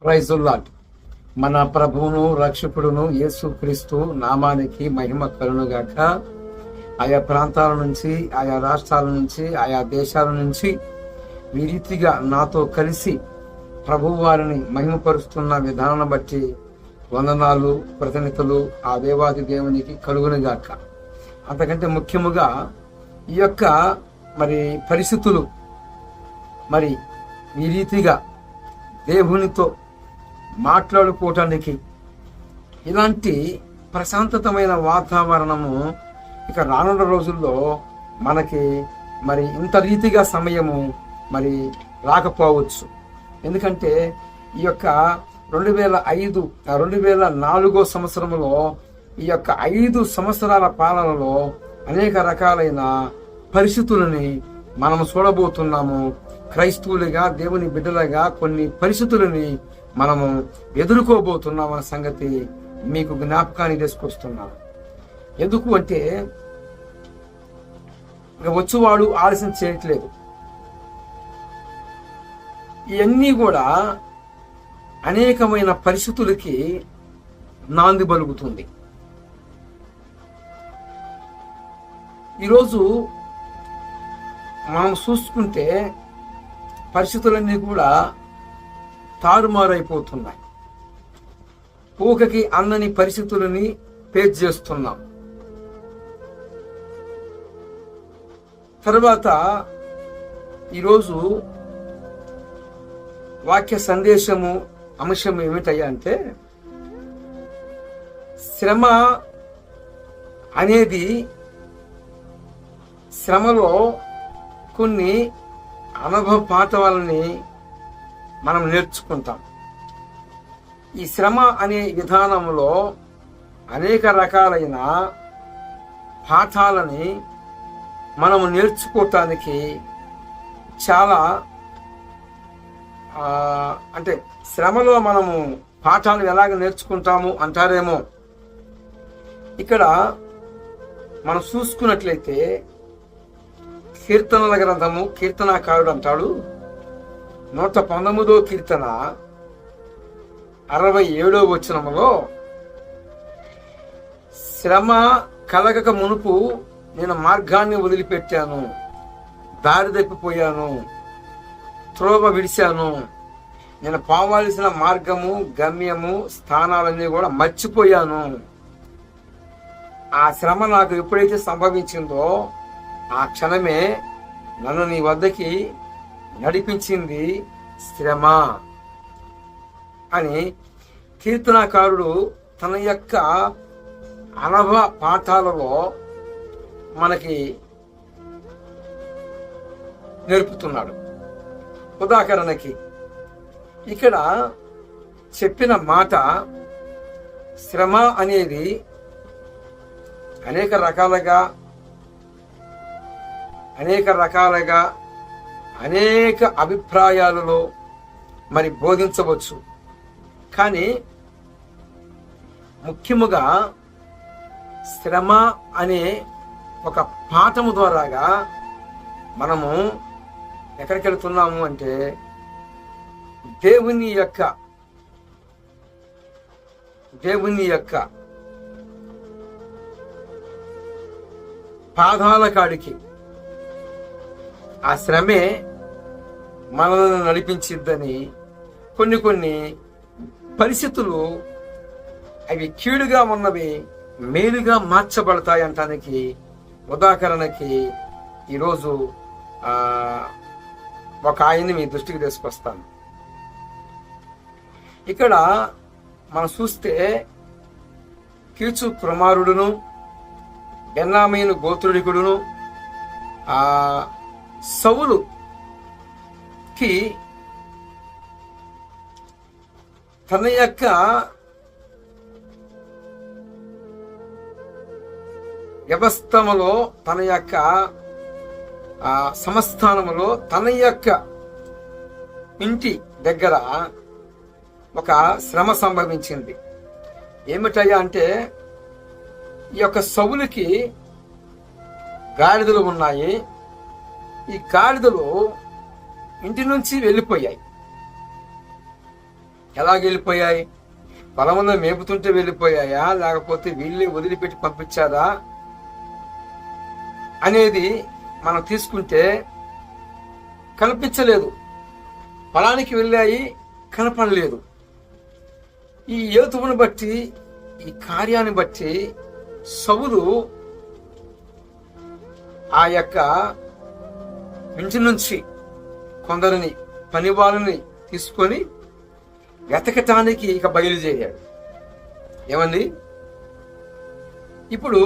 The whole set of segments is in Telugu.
Praise lord. మన ప్రభువును రక్షకుడును యేసుక్రీస్తు నామానికి మహిమ కలుగునుగాక. ఆయా ప్రాంతాల నుంచి, ఆయా రాష్ట్రాల నుంచి, ఆయా దేశాల నుంచి ఈ రీతిగా నాతో కలిసి ప్రభువు వారిని మహిమపరుస్తున్న విధానం బట్టి వందనాలు, కృతజ్ఞతలు ఆ దేవాది దేవునికి కలుగునుగాక. అంతకంటే ముఖ్యముగా ఈ యొక్క పరిస్థితులు ఈ రీతిగా దేవునితో మాట్లాడుకోవటానికి ఇలాంటి ప్రశాంతతమైన వాతావరణము ఇక రానున్న రోజుల్లో మనకి ఇంత రీతిగా సమయము రాకపోవచ్చు. ఎందుకంటే ఈ యొక్క 2004 సంవత్సరంలో ఈ యొక్క 5 సంవత్సరాల పాలనలో అనేక రకాలైన పరిస్థితులని మనం చూడబోతున్నాము. క్రైస్తవులుగా, దేవుని బిడ్డలుగా కొన్ని పరిస్థితులని మనము ఎదుర్కోబోతున్నాం అన్న సంగతి మీకు జ్ఞాపకాన్ని తీసుకొస్తున్నాను. ఎందుకు అంటే వచ్చేవాడు ఆలస్యం చేయట్లేదు. ఇవన్నీ కూడా అనేకమైన పరిస్థితులకి నాంది పలుకుతుంది. ఈరోజు మనం చూసుకుంటే పరిస్థితులన్నీ కూడా తారుమారైపోతున్నాయి. ఊకకి అన్నని పరిస్థితులని ఫేస్ చేస్తున్నాం. తర్వాత ఈరోజు వాక్య సందేశము అంశం ఏమిటయ్యా అంటే, శ్రమ అనేది, శ్రమలో కొన్ని అనుభవ పాఠాలని మనం నేర్చుకుంటాం. ఈ శ్రమ అనే విధానంలో అనేక రకాలైన పాఠాలని మనము నేర్చుకోవటానికి చాలా అంటే శ్రమలో మనము పాఠాలు ఎలాగ నేర్చుకుంటాము అంటారేమో. ఇక్కడ మనం చూసుకున్నట్లయితే కీర్తనల గ్రంథము కీర్తనాకారుడు అంటాడు, 119వ కీర్తన 67వ వచనములో, శ్రమ కలగక మునుపు నేను మార్గాన్ని వదిలిపెట్టాను, దారి తప్పిపోయాను, త్రోవ విడిశాను, నేను పోవాల్సిన మార్గము, గమ్యము, స్థానాలన్నీ కూడా మర్చిపోయాను. ఆ శ్రమ నాకు ఎప్పుడైతే సంభవించిందో ఆ క్షణమే నన్ను నీ వద్దకి నడిపించింది శ్రమ అని కీర్తనాకారుడు తన యొక్క అనుభవ పాఠాలలో మనకి నేర్పుతున్నాడు. ఉదాహరణకి ఇక్కడ చెప్పిన మాట, శ్రమ అనేది అనేక రకాలుగా అనేక అభిప్రాయాలలో బోధించవచ్చు. కానీ ముఖ్యముగా శ్రమ అనే ఒక పాఠము ద్వారాగా మనము ఎక్కడికి వెళుతున్నాము అంటే దేవుని యొక్క పాదాల కాడికి. ఆ శ్రమే మనల్ని నడిపించిద్దని కొన్ని పరిస్థితులు అవి కీడుగా ఉన్నవి మేలుగా మార్చబడతాయి అంటానికి ఉదాహరణకి ఈరోజు ఒక ఆయన్ని మీ దృష్టికి తీసుకొస్తాను. ఇక్కడ మనం చూస్తే కీచు కుమారుడును బెన్యామీను గోత్రుడికుడును సౌలుకి తన యొక్క వ్యవస్థములో, తన యొక్క సంస్థానములో, తన యొక్క ఇంటి దగ్గర ఒక శ్రమ సంభవించింది. ఏమిటయ్యా అంటే, ఈ యొక్క సౌలుకి గాడిదలు ఉన్నాయి. ఈ గాడిదలు ఇంటి నుంచి వెళ్ళిపోయాయి. ఎలాగ వెళ్ళిపోయాయి? పొలంలో మేపుతుంటే వెళ్ళిపోయాయా, లేకపోతే వీళ్ళే వదిలిపెట్టి పంపించారా అనేది మనం తీసుకుంటే కనిపించలేదు. పొలానికి వెళ్ళాయి, కనపడలేదు. ఈ యోతువుని బట్టి, ఈ కార్యాన్ని బట్టి సౌలు ఆ యొక్క ఇంటి నుంచి కొందరిని పని వాళ్ళని తీసుకొని వెతకటానికి ఇక బయలుదేరాడు. ఏమండి, ఇప్పుడు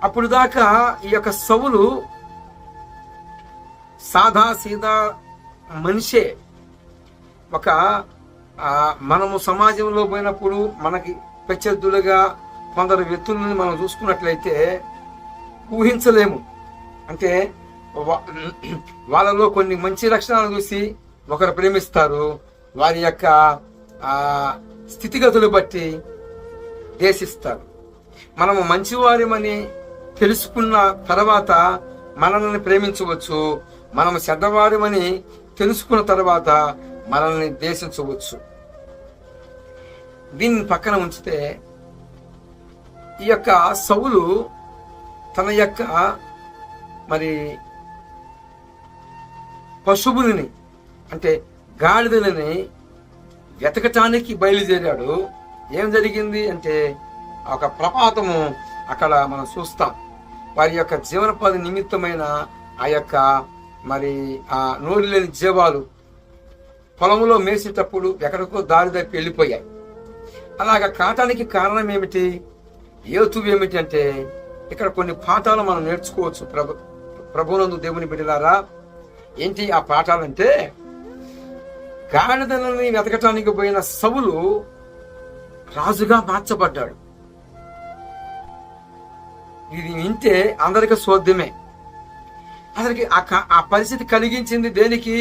అప్పుడు దాకా ఈ యొక్క సౌలు సాదా సీదా మనిషే. ఒక మనము సమాజంలో పోయినప్పుడు మనకి ప్రత్యర్థులుగా కొందరు వ్యక్తులని మనం చూసుకున్నట్లయితే ఊహించలేము. అంటే వాళ్ళలో కొన్ని మంచి లక్షణాలు చూసి ఒకరు ప్రేమిస్తారు, వారి యొక్క స్థితిగతులు బట్టి దేశిస్తారు. మనము మంచివారిమని తెలుసుకున్న తర్వాత మనల్ని ప్రేమించవచ్చు, మనము చెడ్డవారిమని తెలుసుకున్న తర్వాత మనల్ని దేశించవచ్చు. దీన్ని పక్కన ఉంచితే ఈ యొక్క సౌలు తన యొక్క మరి పశువులని అంటే గాడిదలని వెతకటానికి బయలుదేరాడు. ఏం జరిగింది అంటే ఒక ప్రపాతము అక్కడ మనం చూస్తాం. వారి యొక్క జీవనోపాధి నిమిత్తమైన ఆ యొక్క మరి ఆ నోరు లేని జీవాలు పొలంలో మేసేటప్పుడు ఎక్కడికో దారి తప్పి వెళ్ళిపోయాయి. అలాగా కాటానికి కారణం ఏమిటి, యోతువు ఏమిటి అంటే ఇక్కడ కొన్ని పాఠాలు మనం నేర్చుకోవచ్చు. ప్రభునందు దేవుని బిడ్డలారా, ఏంటి ఆ పాఠాలంటే, గాడిదలని వెతకటానికి పోయిన సౌలు రాజుగా మార్చబడ్డాడు. ఇది వింటే అందరికీ సోద్యమే. అసలుకి ఆ పరిస్థితి కలిగించింది దేనికి?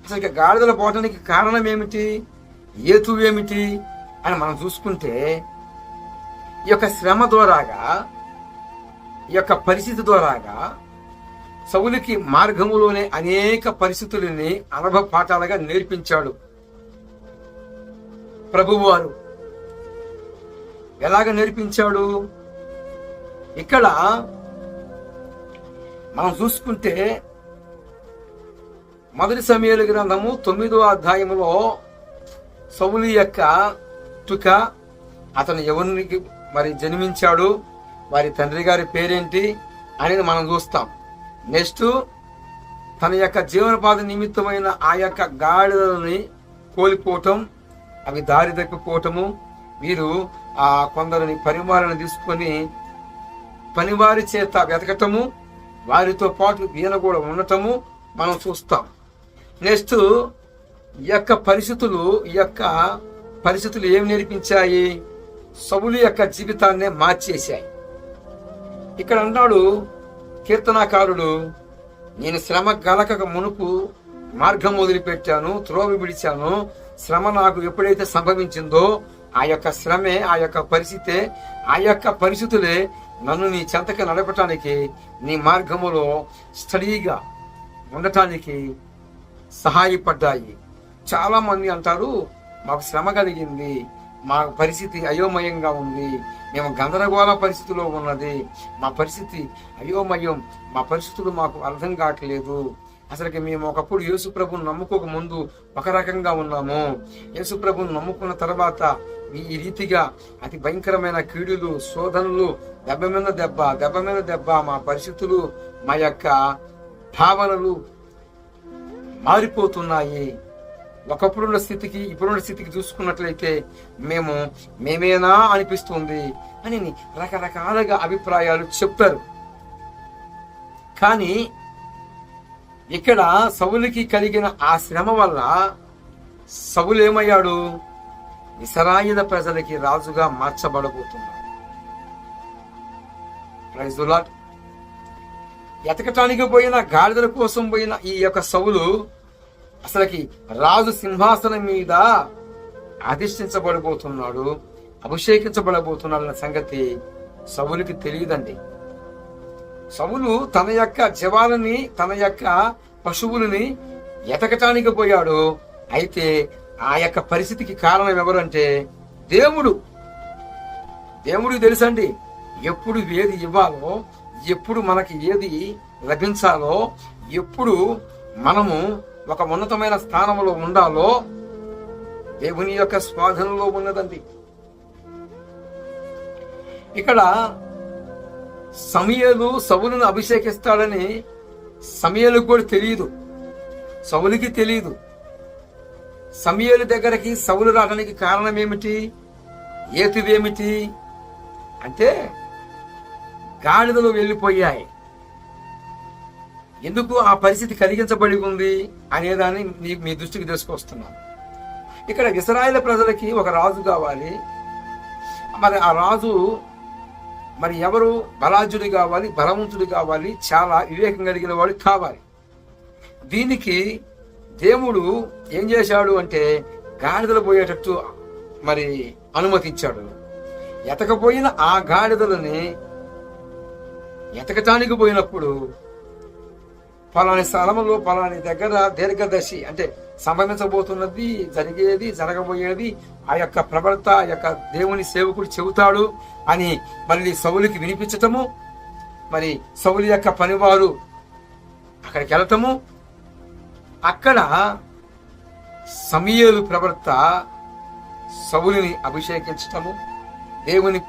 అసలు గాడిదలు పోవటానికి కారణం ఏమిటి, యేతువు ఏమిటి అని మనం చూసుకుంటే, ఈ యొక్క శ్రమ ద్వారాగా, ఈ యొక్క పరిస్థితి ద్వారాగా సౌలుకి మార్గములోనే అనేక పరిస్థితులని అనుభవ పాఠాలుగా నేర్పించాడు ప్రభువారు. ఎలాగ నేర్పించాడు? ఇక్కడ మనం చూసుకుంటే మొదటి సమూయేలు గ్రంథము 9వ అధ్యాయములో సౌలు యొక్క పుట్టుక, అతను ఎవరికి మరి జన్మించాడు, వారి తండ్రి గారి పేరేంటి అనేది మనం చూస్తాం. నెక్స్ట్ తన యొక్క జీవనోపాధి నిమిత్తమైన ఆ యొక్క గాడిదలని కోల్పోవటం, అవి దారి తప్పిపోవటము, వీరు కొందరిని పనివారిని తీసుకొని పనివారి చేత వెతకటము, వారితో పాటు ఈయన కూడా ఉండటము మనం చూస్తాం. నెక్స్ట్ ఈ యొక్క పరిస్థితులు ఏమి నేర్పించాయి? సౌలు యొక్క జీవితాన్నే మార్చేశాయి. ఇక్కడ అన్నాడు కీర్తనాకారుడు, నేను శ్రమ గలక మునుపు మార్గం వదిలిపెట్టాను, త్రోవ విడిచాను. శ్రమ నాకు ఎప్పుడైతే సంభవించిందో ఆ యొక్క శ్రమే, ఆ యొక్క పరిస్థితే, ఆ యొక్క పరిస్థితులే నన్ను నీ చెంతకి నడపటానికి, నీ మార్గములో స్టడీగా ఉండటానికి సహాయపడ్డాయి. చాలా మంది అంటారు, మాకు శ్రమ కలిగింది, మా పరిస్థితి అయోమయంగా ఉంది, మేము గందరగోళ పరిస్థితిలో ఉన్నది, మా పరిస్థితి అయోమయం, మా పరిస్థితులు మాకు అర్థం కావట్లేదు. అసలుకి మేము ఒకప్పుడు యేసుప్రభుని నమ్ముకోక ముందు ఒక రకంగా ఉన్నాము, యేసుప్రభుని నమ్ముకున్న తర్వాత ఈ రీతిగా అతి భయంకరమైన కీడులు, శోధనలు, దెబ్బ మీద దెబ్బ, మా పరిస్థితులు, మా యొక్క భావనలు మారిపోతున్నాయి. ఒకప్పుడున్న స్థితికి ఇప్పుడున్న స్థితికి చూసుకున్నట్లయితే మేమేనా అనిపిస్తుంది అని రకరకాలుగా అభిప్రాయాలు చెప్తారు. కానీ ఇక్కడ సౌలుకి కలిగిన ఆ శ్రమ వల్ల సౌలు ఏమయ్యాడు? ఇశ్రాయేలు ప్రజలకి రాజుగా మార్చబడబోతున్నాడు. Praise the Lord. ఎతకటానికి పోయిన, గాడిదల కోసం పోయిన ఈ యొక్క సౌలు అసలుకి రాజు సింహాసనం మీద అధిష్ఠించబడబోతున్నాడు, అభిషేకించబడబోతున్నాడు అన్న సంగతి సౌలుకి తెలియదండి. సౌలు తన యొక్క జవాలని, తన యొక్క పశువులని ఎతకటానికి పోయాడు. అయితే ఆ యొక్క పరిస్థితికి కారణం ఎవరంటే దేవుడు. దేవుడికి తెలుసండి ఎప్పుడు ఏది ఇవ్వాలో, ఎప్పుడు మనకి ఏది లభించాలో, ఎప్పుడు మనము ఒక ఉన్నతమైన స్థానంలో ఉండాలో దేవుని యొక్క స్వాధీనంలో ఉన్నదండి. ఇక్కడ సమూయేలు సౌలును అభిషేకిస్తాడని సమూయేలుకు కూడా తెలియదు, సౌలుకి తెలియదు. సమూయేలు దగ్గరికి సౌలు రావడానికి కారణం ఏమిటి, హేతువేమిటి అంటే గాడిదలు వెళ్ళిపోయాయి. ఎందుకు ఆ పరిస్థితి కలిగించబడి ఉంది అనేదాన్ని మీ దృష్టికి తీసుకొస్తున్నాను. ఇక్కడ ఇశ్రాయేలు ప్రజలకి ఒక రాజు కావాలి. మరి ఆ రాజు మరి ఎవరు? బలాఢ్యుడు కావాలి, బలవంతుడు కావాలి, చాలా వివేకం కలిగిన వాడు కావాలి. దీనికి దేవుడు ఏం చేశాడు అంటే గాడిదలు పోయేటట్టు మరి అనుమతించాడు. ఎతకపోయిన ఆ గాడిదలని ఎతకటానికి పోయినప్పుడు పలాని స్థలంలో పలాని దగ్గర దీర్ఘదర్శి అంటే సంభవించబోతున్నది, జరిగేది, జరగబోయేది ఆ యొక్క ప్రవర్త ఆ యొక్క దేవుని సేవకుడు చెబుతాడు అని మళ్ళీ సౌలుకి వినిపించటము, మరి సౌలు యొక్క పనివారు అక్కడికి వెళ్ళటము, అక్కడ సమూయేలు ప్రవర్త సౌలుని అభిషేకించటము, దేవుని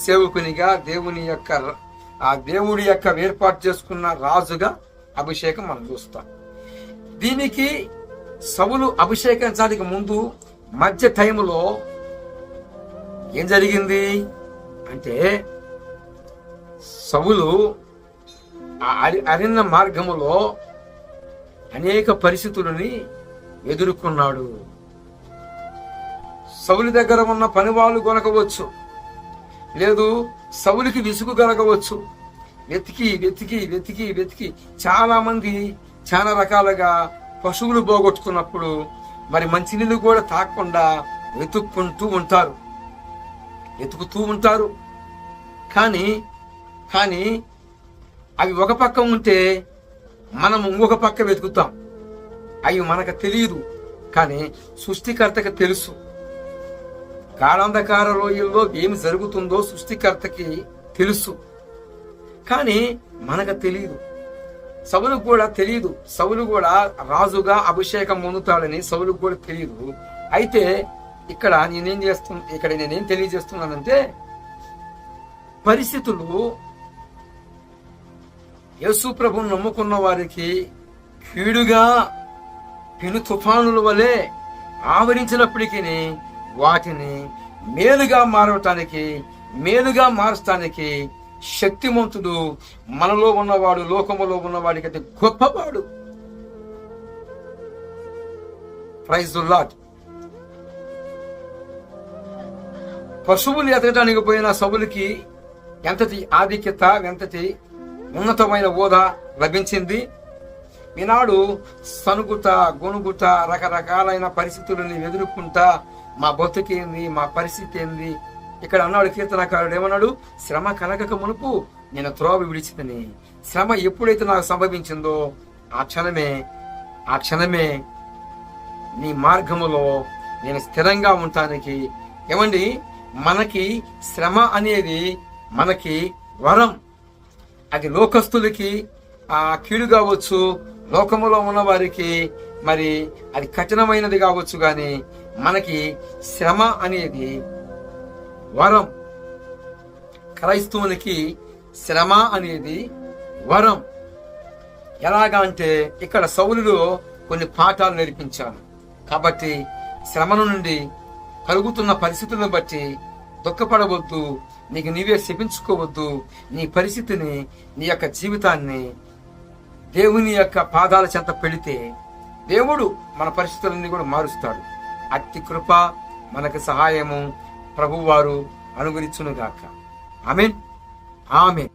సేవకునిగా దేవుడి యొక్క ఏర్పాటు చేసుకున్న రాజుగా అభిషేకం మనం చూస్తాం. దీనికి సౌలు అభిషేకించడానికి ముందు మధ్య టైంలో ఏం జరిగింది అంటే సౌలు అరణ్య మార్గములో అనేక పరిస్థితులని ఎదుర్కొన్నాడు. సౌలు దగ్గర ఉన్న పనివాళ్ళు కొనకవచ్చు, లేదు సౌలుకి విసుగు కలగవచ్చు. వెతికి వెతికి వెతికి వెతికి చాలా మంది చాలా రకాలుగా పశువులు పోగొట్టుకున్నప్పుడు మరి మంచినీళ్ళు కూడా తాగకుండా వెతుక్కుంటూ ఉంటారు, వెతుకుతూ ఉంటారు. కానీ అవి ఒక పక్క ఉంటే మనం ఇంకొక పక్క వెతుకుతాం. అవి మనకు తెలియదు, కానీ సృష్టికర్తకి తెలుసు. గాఢాంధకార లోయల్లో ఏమి జరుగుతుందో సృష్టికర్తకి తెలుసు, కానీ మనకు తెలియదు. సౌలుకు కూడా తెలియదు. సౌలు కూడా రాజుగా అభిషేకం పొందుతాడని సౌలుకు కూడా తెలియదు. అయితే ఇక్కడ నేనేం తెలియజేస్తున్నానంటే పరిస్థితులు యేసు ప్రభువును నమ్ముకున్న వారికి కీడుగా పెను తుఫానుల వలె ఆవరించినప్పటికీ వాటిని మేలుగా మార్చడానికి శక్తిమంతుడు మనలో ఉన్నవాడు, లోకములో ఉన్నవాడికంటే గొప్పవాడు. Praise the Lord. పశువులు ఎతకడానికి పోయిన సౌలుకి ఎంతటి ఆధిక్యత, ఎంతటి ఉన్నతమైన హోదా లభించింది. ఈనాడు సనుగుట, గొనుగుట, రకరకాలైన పరిస్థితులని ఎదుర్కొంటా మా బతుకేంది, మా పరిస్థితి ఏంది. ఇక్కడ అన్నాడు కీర్తనకారుడు, ఏమన్నాడు? శ్రమ కలగక మునుపు నేను త్రోవ విడిచిదని. శ్రమ ఎప్పుడైతే నాకు సంభవించిందో ఆ క్షణమే నీ మార్గములో నేను స్థిరంగా ఉండటానికి. ఏమండి, మనకి శ్రమ అనేది మనకి వరం. అది లోకస్తులకి కీడు కావచ్చు, లోకములో ఉన్న వారికి మరి అది కఠినమైనది కావచ్చు, కానీ మనకి శ్రమ అనేది వరం. క్రైస్తవునికి శ్రమ అనేది వరం. ఎలాగా అంటే ఇక్కడ సౌలులో కొన్ని పాఠాలు నేర్పించాను. కాబట్టి శ్రమను నుండి కలుగుతున్న పరిస్థితులను బట్టి దుఃఖపడవద్దు, నీకు నీవే శపించుకోవద్దు. నీ పరిస్థితిని, నీ యొక్క జీవితాన్ని దేవుని యొక్క పాదాల చెంత పెడితే దేవుడు మన పరిస్థితులన్నీ కూడా మారుస్తాడు. అట్టి కృప మనకు సహాయము ప్రభువారు అనుగ్రహించునుగాక. ఆమేన్, ఆమేన్.